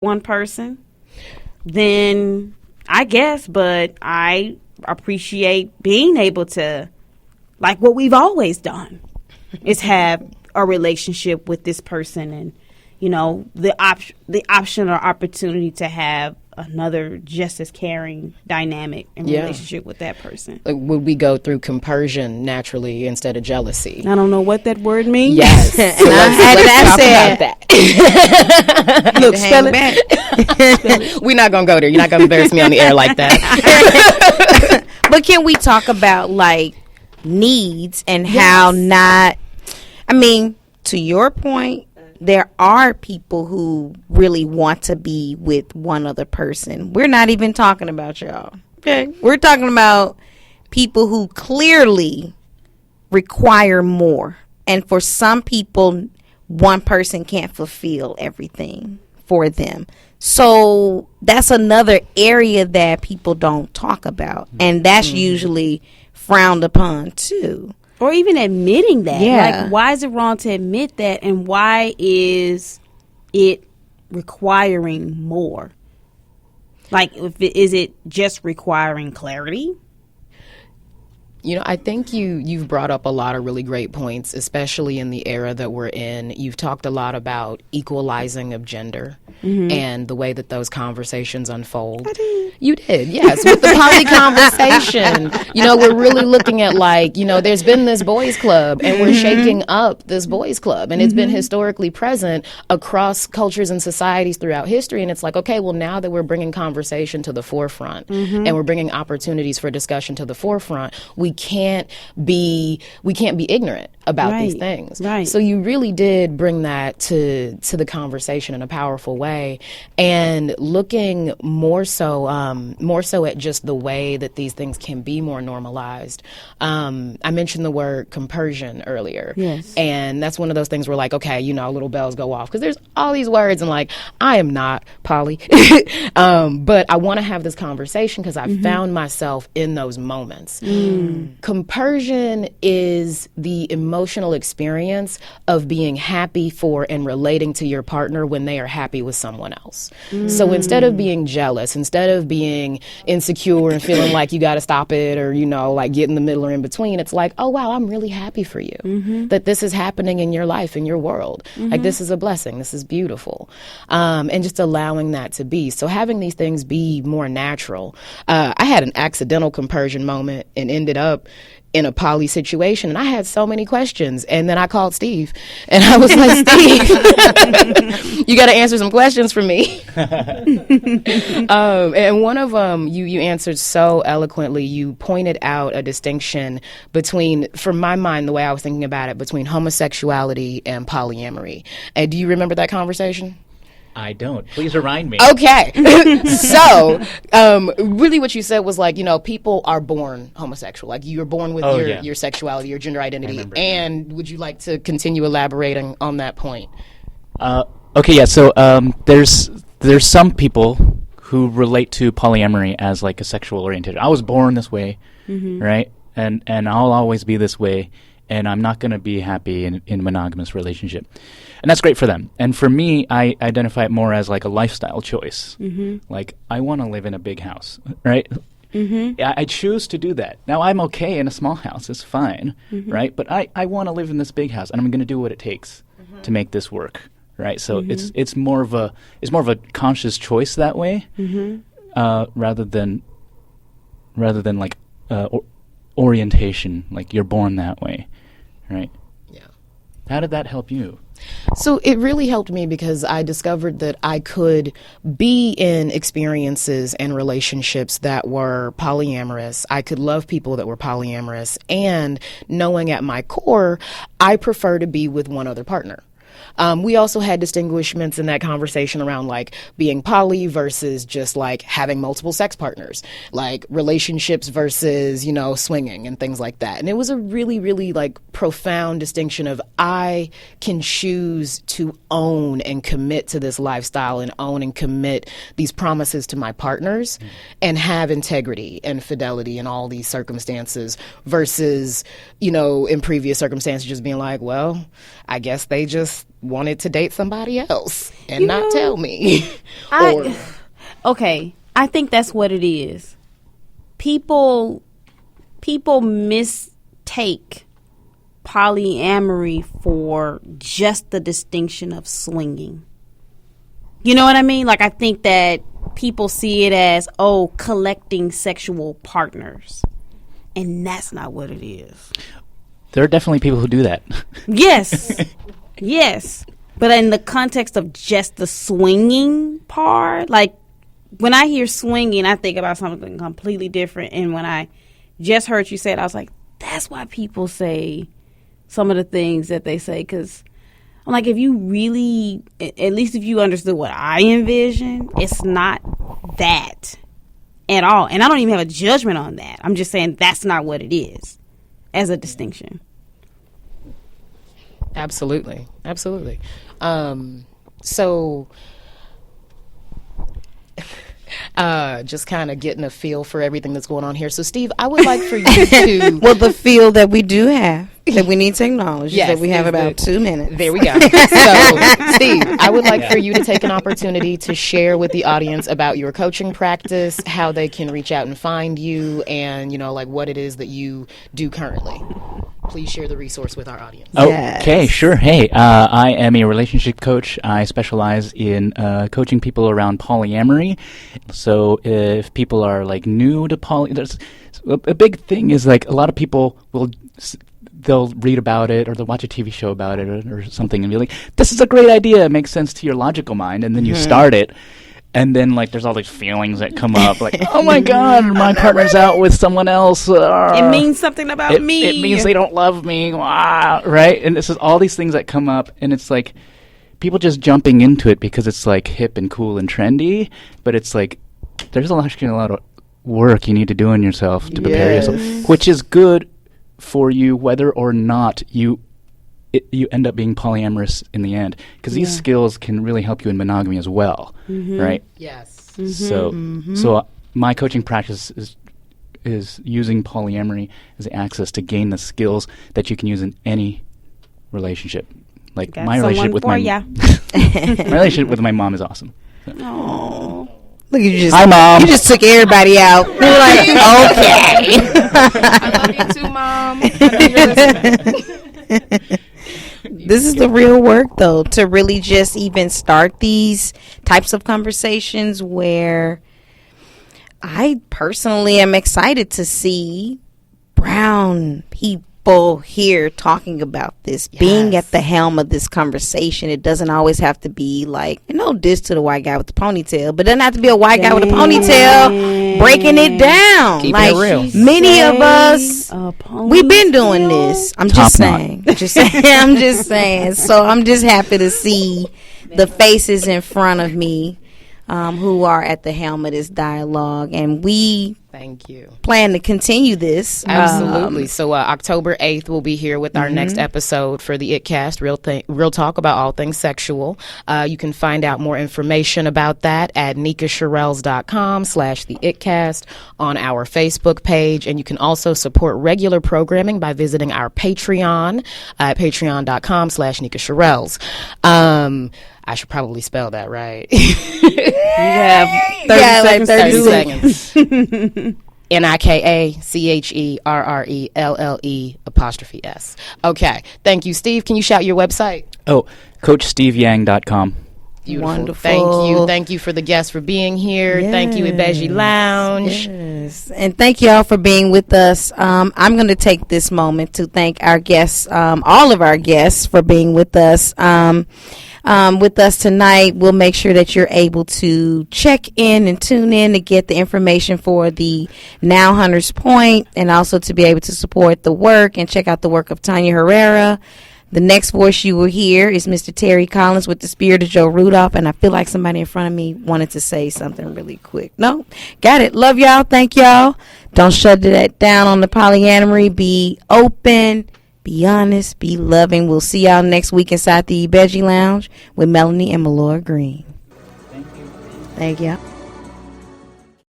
one person, then I guess, but I appreciate being able to, like what we've always done, is have a relationship with this person, and the option or opportunity to have another just as caring dynamic and relationship with that person. Like, would we go through compersion naturally instead of jealousy? I don't know what that word means. Yes. And let's talk about that. Look, spell it. We're not going to go there. You're not going to embarrass me on the air like that. But can we talk about, like, needs and how not... I mean, to your point, there are people who really want to be with one other person. We're not even talking about y'all. Okay. We're talking about people who clearly require more. And for some people, one person can't fulfill everything for them. So that's another area that people don't talk about. And that's usually frowned upon too. Or even admitting that. Yeah. Like, why is it wrong to admit that? And why is it requiring more? Like, is it just requiring clarity? I think you've brought up a lot of really great points, especially in the era that we're in. You've talked a lot about equalizing of gender and the way that those conversations unfold. I did. You did, yes. With the poly conversation, we're really looking at, like, there's been this boys club, and we're shaking up this boys club, and it's been historically present across cultures and societies throughout history. And it's like, okay, well, now that we're bringing conversation to the forefront and we're bringing opportunities for discussion to the forefront, we can't be ignorant about these things. Right. So you really did bring that to the conversation in a powerful way, and looking more so at just the way that these things can be more normalized. I mentioned the word compersion earlier. Yes. And that's one of those things where, like, okay, little bells go off because there's all these words, and, like, I am not poly, but I want to have this conversation because I found myself in those moments. Compersion is the emotional experience of being happy for and relating to your partner when they are happy with someone else. So instead of being jealous, instead of being insecure and feeling like you got to stop it, or, like, get in the middle or in between, it's like, oh, wow, I'm really happy for you that this is happening in your life, in your world. Like, this is a blessing. This is beautiful. And just allowing that to be. So having these things be more natural. I had an accidental compersion moment and ended up in a poly situation, and I had so many questions, and then I called Steve, and I was like, Steve, you got to answer some questions for me. And one of them you answered so eloquently. You pointed out a distinction between, from my mind, the way I was thinking about it, between homosexuality and polyamory. And do you remember that conversation? I don't. Please remind me. Okay. So, really what you said was, like, people are born homosexual. Like, you're born with your sexuality, your gender identity. And would you like to continue elaborating on that point? Okay, yeah. So there's some people who relate to polyamory as, like, a sexual orientation. I was born this way, right? And I'll always be this way. And I'm not going to be happy in a monogamous relationship. And that's great for them. And for me, I identify it more as, like, a lifestyle choice. Like, I want to live in a big house, right? I choose to do that. Now, I'm okay in a small house. It's fine, right? But I want to live in this big house, and I'm going to do what it takes to make this work, right? So it's more of a conscious choice that way, rather than like orientation, like you're born that way. Right. Yeah. How did that help you? So it really helped me because I discovered that I could be in experiences and relationships that were polyamorous. I could love people that were polyamorous, and knowing at my core, I prefer to be with one other partner. We also had distinguishments in that conversation around, like, being poly versus just, like, having multiple sex partners, like relationships versus, swinging and things like that. And it was a really, really, like, profound distinction of, I can choose to own and commit to this lifestyle and own and commit these promises to my partners and have integrity and fidelity in all these circumstances versus, in previous circumstances just being like, well, I guess they just just wanted to date somebody else and not tell me. Okay, I think that's what it is. People mistake polyamory for just the distinction of swinging. You know what I mean? Like, I think that people see it as, collecting sexual partners. And that's not what it is. There are definitely people who do that. Yes. Yes. But in the context of just the swinging part, like, when I hear swinging, I think about something completely different. And when I just heard you say it, I was like, that's why people say some of the things that they say. Because I'm like, if you really, at least if you understood what I envision, it's not that at all. And I don't even have a judgment on that. I'm just saying that's not what it is as a distinction. Absolutely. So just kind of getting a feel for everything that's going on here. So, Steve, I would like for you to... Well, the feel that we do have, that we need to acknowledge, is that we have about 2 minutes. There we go. So, Steve, I would like for you to take an opportunity to share with the audience about your coaching practice, how they can reach out and find you, and, like, what it is that you do currently. Please share the resource with our audience. Okay, sure. Hey, I am a relationship coach. I specialize in coaching people around polyamory. So if people are like new to there's a big thing is like a lot of people they'll read about it or they'll watch a TV show about it or something and be like, this is a great idea. It makes sense to your logical mind. And then you start it. And then, like, there's all these feelings that come up, like, oh, my God, my partner's out with someone else. It means something about me. It means they don't love me, right? And this is all these things that come up, and it's like people just jumping into it because it's, like, hip and cool and trendy. But it's like there's actually a lot of work you need to do on yourself to prepare yourself, which is good for you whether or not you end up being polyamorous in the end, because these skills can really help you in monogamy as well, right? Yes. So my coaching practice is using polyamory as access to gain the skills that you can use in any relationship. Like my relationship with my my relationship with my mom is awesome. Oh, look at you! Hi, Mom. You just took everybody out. We're like, okay. I love you too, Mom. I know you're listening. This is the real work, though, to really just even start these types of conversations where I personally am excited to see brown people here talking about this, being at the helm of this conversation. It doesn't always have to be like, no diss to the white guy with the ponytail, but it doesn't have to be a white guy with a ponytail breaking it down. Keep like it real. Many of us, we've been doing this. I'm just saying. I'm just saying. So I'm just happy to see the faces in front of me who are at the helm of this dialogue, and we thank you plan to continue this. Absolutely. So October 8th we'll be here with our next episode for the ItCast, real talk about all things sexual. You can find out more information about that at nikacherrelles.com/the ItCast on our Facebook page, and you can also support regular programming by visiting our Patreon at patreon.com/nikacherrelles. I should probably spell that right. You have 30 seconds. NIKACHERRELLE''S. Okay. Thank you, Steve. Can you shout your website? Oh, CoachSteveYang.com. Beautiful. Wonderful. Thank you for the guests for being here. Yes. Thank you, Ibeji Lounge. Yes. And thank y'all for being with us. I'm going to take this moment to thank our guests, all of our guests, for being with us. With us tonight, we'll make sure that you're able to check in and tune in to get the information for the Now Hunters Point, and also to be able to support the work and check out the work of Tanya Herrera. The next voice you will hear is Mr. Terry Collins with the Spirit of Joe Rudolph, and I feel like somebody in front of me wanted to say something really quick. No? Got it. Love y'all. Thank y'all. Don't shut that down on the polyamory. Be open. Be honest. Be loving. We'll see y'all next week inside the Ibeji Lounge with Melonie and Melorra Green. Thank you. Thank y'all.